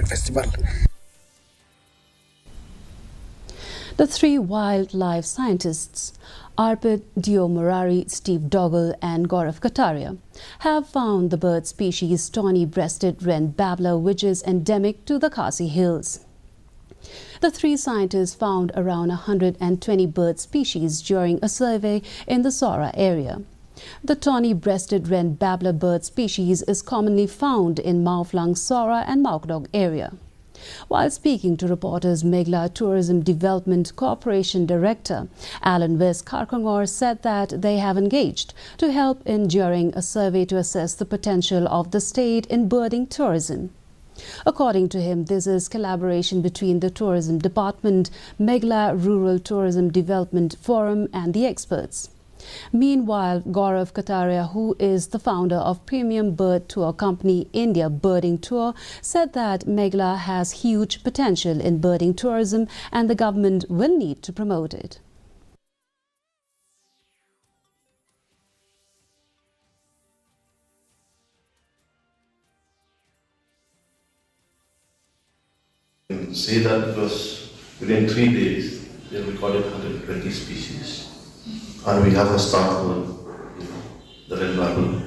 celebrated festival. The three wildlife scientists, Arpit Diomurari, Steve Doggle and Gaurav Kataria, have found the bird species tawny-breasted wren babbler, which is endemic to the Khasi hills. The three scientists found around 120 bird species during a survey in the Sora area. The tawny-breasted wren babbler bird species is commonly found in Mauflang, Sora and Maukdog area. While speaking to reporters, Meghla Tourism Development Corporation Director Alan West Karkangor said that they have engaged to help in during a survey to assess the potential of the state in birding tourism. According to him, this is collaboration between the Tourism Department, Meghla Rural Tourism Development Forum and the experts. Meanwhile, Gaurav Kataria, who is the founder of premium bird tour company India Birding Tour, said that Meghla has huge potential in birding tourism and the government will need to promote it. Say that because within 3 days they recorded 120 species, and we have a start one, the red marble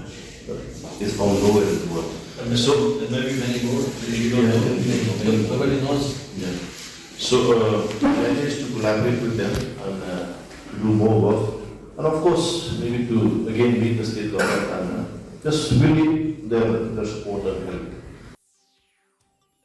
is found nowhere in the world. And so there may be many more. You don't know. Nobody knows. Yeah. So the idea is to collaborate with them and to do more work, and of course maybe to again meet the state government and just really their support and help.